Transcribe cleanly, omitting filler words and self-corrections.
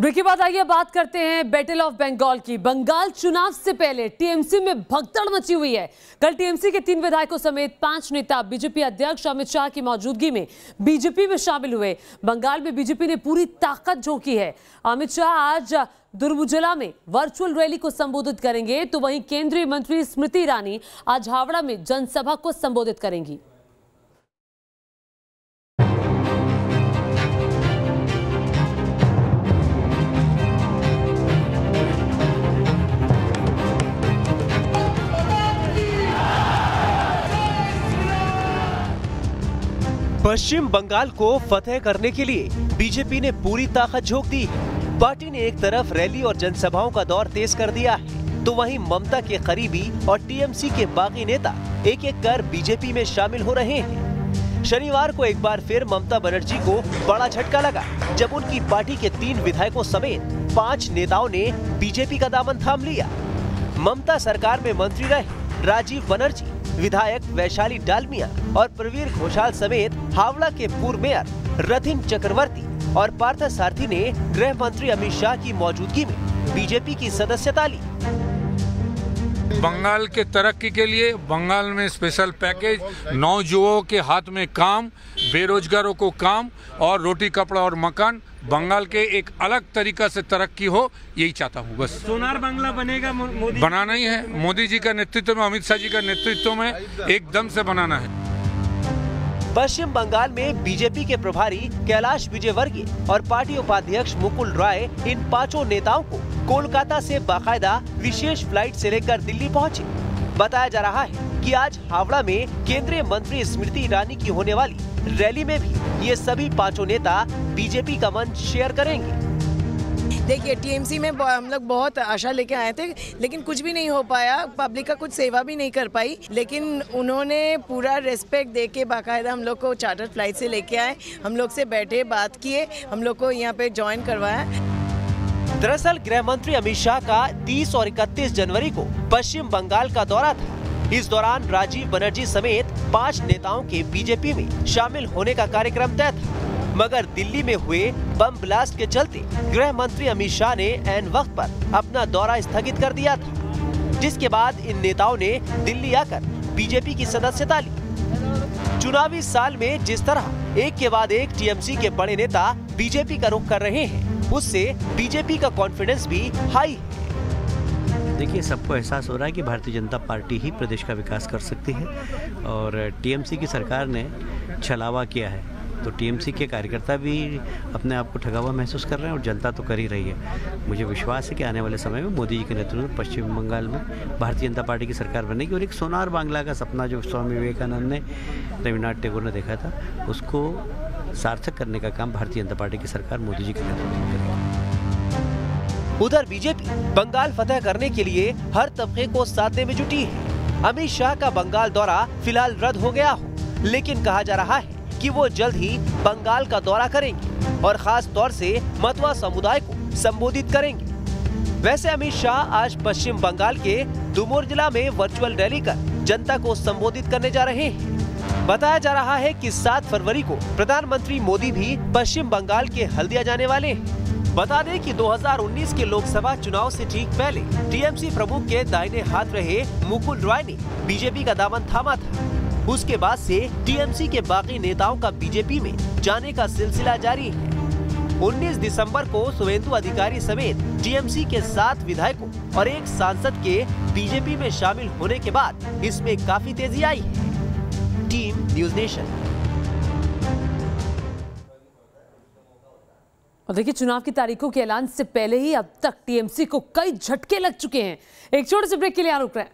Break के बाद आइए बात करते हैं बैटल ऑफ बंगाल की। बंगाल चुनाव से पहले टीएमसी में भगदड़ मची हुई है। कल टीएमसी के 3 विधायकों समेत 5 नेता बीजेपी अध्यक्ष अमित शाह की मौजूदगी में बीजेपी में शामिल हुए। बंगाल में बीजेपी ने पूरी ताकत झोंकी है। अमित शाह आज दुर्बुजला में वर्चुअल रैली को संबोधित करेंगे, तो वहीं केंद्रीय मंत्री स्मृति ईरानी आज हावड़ा में जनसभा को संबोधित करेंगी। पश्चिम बंगाल को फतेह करने के लिए बीजेपी ने पूरी ताकत झोंक दी है। पार्टी ने एक तरफ रैली और जनसभाओं का दौर तेज कर दिया है, तो वहीं ममता के करीबी और टीएमसी के बाकी नेता एक एक कर बीजेपी में शामिल हो रहे हैं। शनिवार को एक बार फिर ममता बनर्जी को बड़ा झटका लगा, जब उनकी पार्टी के 3 विधायकों समेत 5 नेताओं ने बीजेपी का दामन थाम लिया। ममता सरकार में मंत्री रहे राजीव बनर्जी, विधायक वैशाली डालमिया और प्रवीर घोषाल समेत हावड़ा के पूर्व मेयर रथिन चक्रवर्ती और पार्थ सारथी ने गृह मंत्री अमित शाह की मौजूदगी में बीजेपी की सदस्यता ली। बंगाल के तरक्की के लिए बंगाल में स्पेशल पैकेज, नौजुवानों के हाथ में काम, बेरोजगारों को काम और रोटी कपड़ा और मकान, बंगाल के एक अलग तरीका से तरक्की हो, यही चाहता हूँ। बस सोनार बांग्ला बनेगा, मोदी बनाना ही है। मोदी जी का नेतृत्व में, अमित शाह जी का नेतृत्व में एकदम से बनाना है। पश्चिम बंगाल में बीजेपी के प्रभारी कैलाश विजयवर्गीय और पार्टी उपाध्यक्ष मुकुल रॉय इन 5 नेताओं को कोलकाता से बाकायदा विशेष फ्लाइट से लेकर दिल्ली पहुंचे। बताया जा रहा है कि आज हावड़ा में केंद्रीय मंत्री स्मृति ईरानी की होने वाली रैली में भी ये सभी 5 नेता बीजेपी का मंच शेयर करेंगे। देखिए, टीएमसी में हम लोग बहुत आशा लेके आए थे, लेकिन कुछ भी नहीं हो पाया। पब्लिक का कुछ सेवा भी नहीं कर पाई, लेकिन उन्होंने पूरा रेस्पेक्ट देके बाकायदा हम लोग को चार्टर फ्लाइट से लेके आए, हम लोग से बैठे, बात किए, हम लोग को यहाँ पे ज्वाइन करवाया। दरअसल गृह मंत्री अमित शाह का 30 और 31 जनवरी को पश्चिम बंगाल का दौरा था। इस दौरान राजीव बनर्जी समेत 5 नेताओं के बीजेपी में शामिल होने का कार्यक्रम तय था, मगर दिल्ली में हुए बम ब्लास्ट के चलते गृह मंत्री अमित शाह ने ऐन वक्त पर अपना दौरा स्थगित कर दिया था, जिसके बाद इन नेताओं ने दिल्ली आकर बीजेपी की सदस्यता ली। चुनावी साल में जिस तरह एक के बाद एक टीएमसी के बड़े नेता बीजेपी का रुख कर रहे हैं, उससे बीजेपी का कॉन्फिडेंस भी हाई है। देखिए, सबको एहसास हो रहा है कि भारतीय जनता पार्टी ही प्रदेश का विकास कर सकती है और टीएमसी की सरकार ने छलावा किया है, तो टीएमसी के कार्यकर्ता भी अपने आप को ठगा हुआ महसूस कर रहे हैं और जनता तो कर ही रही है। मुझे विश्वास है कि आने वाले समय में मोदी जी के नेतृत्व में पश्चिम बंगाल में भारतीय जनता पार्टी की सरकार बनेगी और एक सोनार बांग्ला का सपना जो स्वामी विवेकानंद ने, रविन्द्रनाथ टैगोर ने देखा था, उसको सार्थक करने का काम भारतीय जनता पार्टी की सरकार मोदी जी के नेतृत्व में करेगी। उधर बीजेपी बंगाल फतेह करने के लिए हर तबके को साधने में जुटी है। अमित शाह का बंगाल दौरा फिलहाल रद्द हो गया हो, लेकिन कहा जा रहा है कि वो जल्द ही बंगाल का दौरा करेंगे और खास तौर से मतवा समुदाय को संबोधित करेंगे। वैसे अमित शाह आज पश्चिम बंगाल के दुर्बुजला में वर्चुअल रैली कर जनता को संबोधित करने जा रहे हैं। बताया जा रहा है कि 7 फरवरी को प्रधानमंत्री मोदी भी पश्चिम बंगाल के हल्दिया जाने वाले हैं। बता दें कि 2019 के लोकसभा चुनाव से ठीक पहले टीएमसी प्रमुख के दाहिने हाथ रहे मुकुल रॉय ने बीजेपी का दामन थामा था। उसके बाद से टीएमसी के बाकी नेताओं का बीजेपी में जाने का सिलसिला जारी है। 19 दिसंबर को शुभेंदु अधिकारी समेत टीएमसी के 7 विधायकों और 1 सांसद के बीजेपी में शामिल होने के बाद इसमें काफी तेजी आई है। Team news nation. और देखिए, चुनाव की तारीखों के ऐलान से पहले ही अब तक टीएमसी को कई झटके लग चुके हैं। एक छोटे से ब्रेक के लिए रुक रहे हैं।